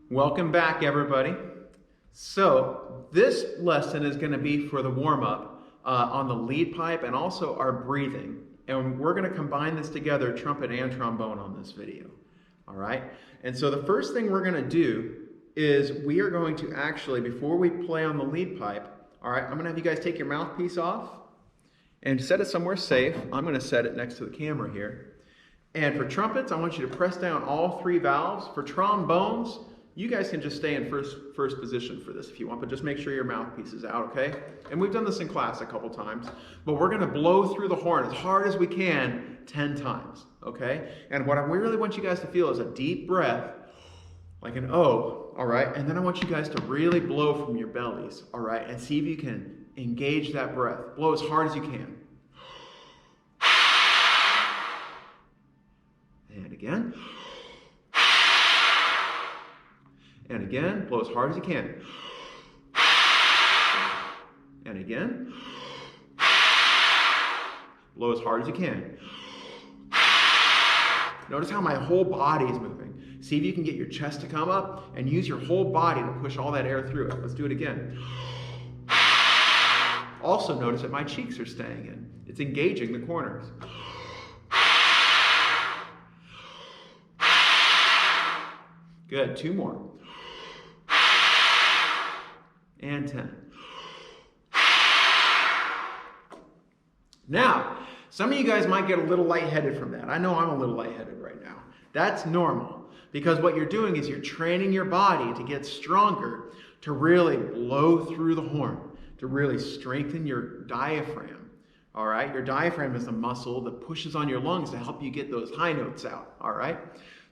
Welcome back, everybody. So this lesson is going to be for the warm-up on the lead pipe and also our breathing. And we're going to combine this together, trumpet and trombone, on this video. All right? And so the first thing we're going to do is we are going to actually, before we play on the lead pipe, all right, I'm going to have you guys take your mouthpiece off and set it somewhere safe. I'm going to set it next to the camera here. And for trumpets, I want you to press down all three valves. For trombones, you guys can just stay in first position for this if you want, but just make sure your mouthpiece is out, okay? And we've done this in class a couple times, but we're gonna blow through the horn as hard as we can 10 times, okay? And what I really want you guys to feel is a deep breath, like an O, all right? And then I want you guys to really blow from your bellies, all right? And see if you can engage that breath. Blow as hard as you can. And again. And again, blow as hard as you can. And again. Blow as hard as you can. Notice how my whole body is moving. See if you can get your chest to come up and use your whole body to push all that air through it. Let's do it again. Also notice that my cheeks are staying in. It's engaging the corners. Good, 2 more. And 10. Now, some of you guys might get a little lightheaded from that. I know I'm a little lightheaded right now. That's normal, because what you're doing is you're training your body to get stronger, to really blow through the horn, to really strengthen your diaphragm. All right? Your diaphragm is the muscle that pushes on your lungs to help you get those high notes out. All right?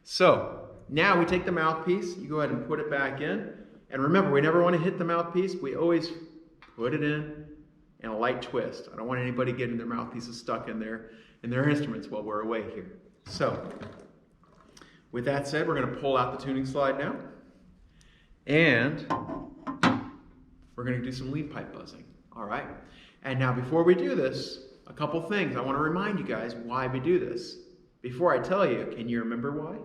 So, now we take the mouthpiece, you go ahead and put it back in. And remember, we never want to hit the mouthpiece. We always put it in and a light twist. I don't want anybody getting their mouthpieces stuck in their instruments while we're away here. So, with that said, we're going to pull out the tuning slide now. And we're going to do some lead pipe buzzing. All right? And now before we do this, a couple things. I want to remind you guys why we do this. Before I tell you, can you remember why?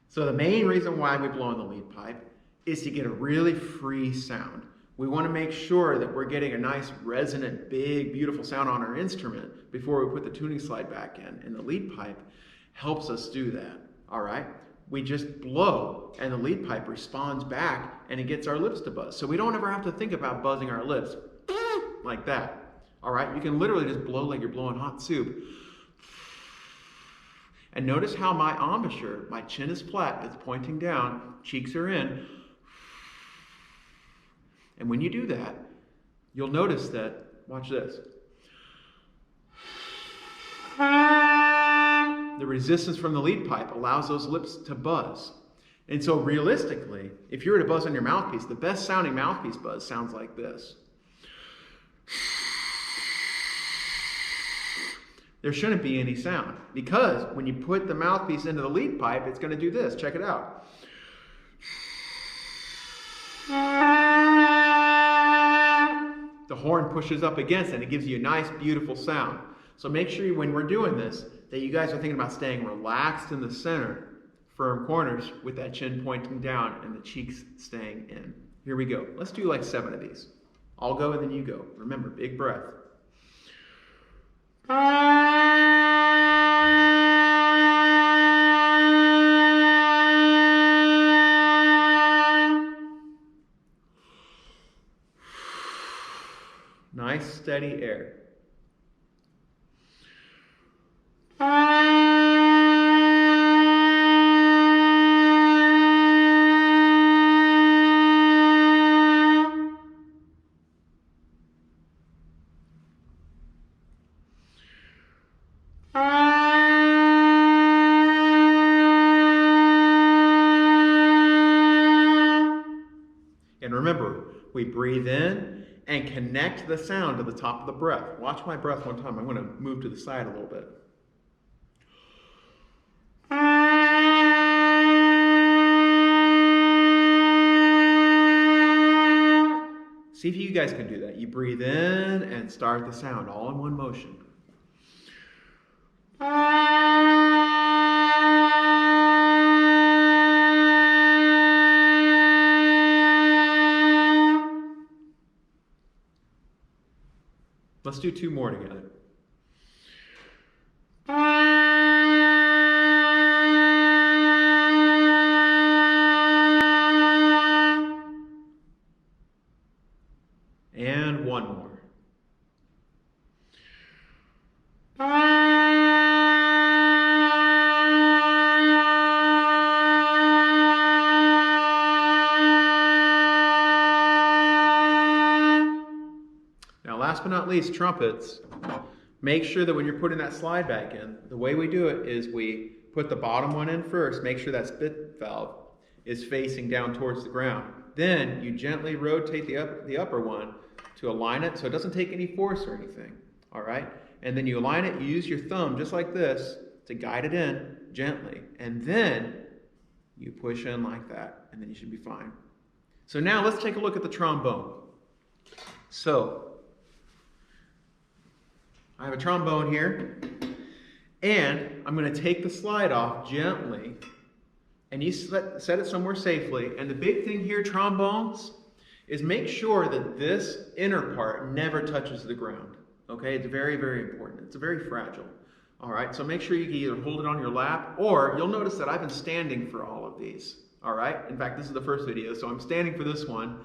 So the main reason why we blow on the lead pipe is to get a really free sound. We want to make sure that we're getting a nice resonant, big, beautiful sound on our instrument before we put the tuning slide back in. And the lead pipe helps us do that, all right? We just blow and the lead pipe responds back and it gets our lips to buzz. So we don't ever have to think about buzzing our lips like that, all right? You can literally just blow like you're blowing hot soup. And notice how my embouchure, my chin is flat, it's pointing down, cheeks are in. And when you do that, you'll notice that, watch this. The resistance from the lead pipe allows those lips to buzz. And so realistically, if you were to buzz on your mouthpiece, the best sounding mouthpiece buzz sounds like this. There shouldn't be any sound, because when you put the mouthpiece into the lead pipe, it's going to do this. Check it out. The horn pushes up against it and it gives you a nice, beautiful sound. So make sure when we're doing this, that you guys are thinking about staying relaxed in the center, firm corners, with that chin pointing down and the cheeks staying in. Here we go. Let's do like 7 of these. I'll go and then you go. Remember, big breath. Nice, steady air. And remember, we breathe in and connect the sound to the top of the breath. Watch my breath one time. I'm going to move to the side a little bit. See if you guys can do that. You breathe in and start the sound all in one motion. Let's do 2 more together. And 1 more. Now, last but not least, trumpets. Make sure that when you're putting that slide back in, the way we do it is we put the bottom one in first, make sure that spit valve is facing down towards the ground. Then you gently rotate the upper one to align it so it doesn't take any force or anything, all right? And then you align it, you use your thumb just like this to guide it in gently. And then you push in like that, and then you should be fine. So now let's take a look at the trombone. So, I have a trombone here, and I'm going to take the slide off gently, and you set it somewhere safely. And the big thing here, trombones, is make sure that this inner part never touches the ground. Okay, it's very, very important. It's very fragile. All right, so make sure you can either hold it on your lap, or you'll notice that I've been standing for all of these. All right, in fact, this is the first video, so I'm standing for this one.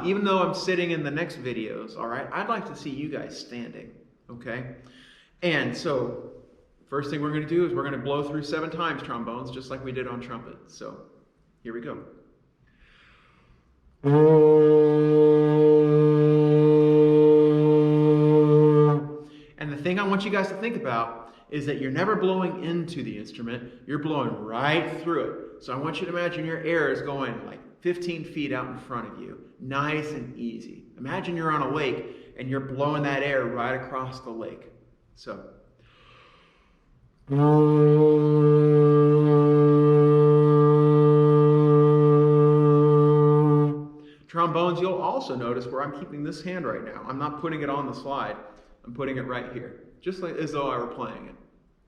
Even though I'm sitting in the next videos, all right, I'd like to see you guys standing. Okay, and so first thing we're going to do is we're going to blow through 7 times trombones, just like we did on trumpet. So here we go. And the thing I want you guys to think about is that you're never blowing into the instrument, you're blowing right through it. So I want you to imagine your air is going like 15 feet out in front of you, nice and easy. Imagine you're on a lake and you're blowing that air right across the lake. So. Trombones, you'll also notice where I'm keeping this hand right now. I'm not putting it on the slide. I'm putting it right here, just like as though I were playing it.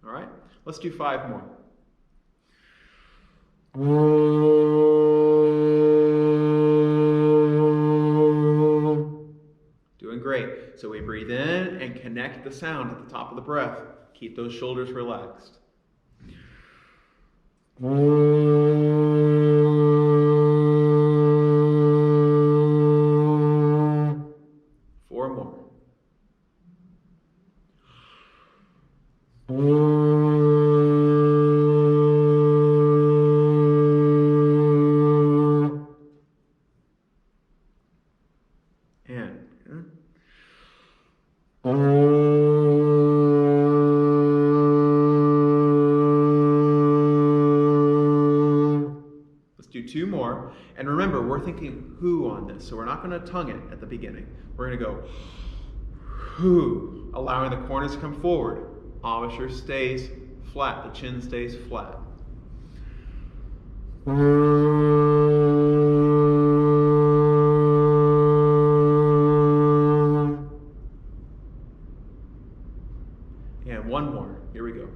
All right? Let's do 5 more. Doing great. So we breathe in and connect the sound at the top of the breath. Keep those shoulders relaxed. 4 more. And let's do 2 more. And remember, we're thinking who on this, so we're not going to tongue it at the beginning. We're going to go who, allowing the corners to come forward. Embouchure stays flat, the chin stays flat. And 1 more. Here we go.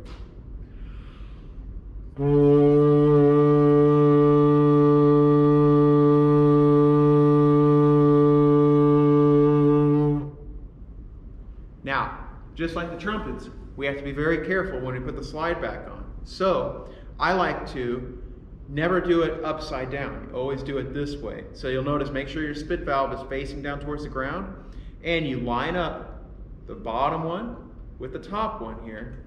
Now, just like the trumpets, we have to be very careful when we put the slide back on. So, I like to never do it upside down. You always do it this way. So you'll notice, make sure your spit valve is facing down towards the ground, and you line up the bottom one with the top one here.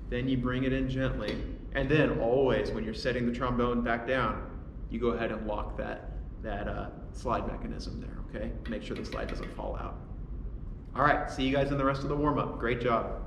Then you bring it in gently, and then always when you're setting the trombone back down, you go ahead and lock that slide mechanism there, okay? Make sure the slide doesn't fall out. All right, see you guys in the rest of the warm-up. Great job.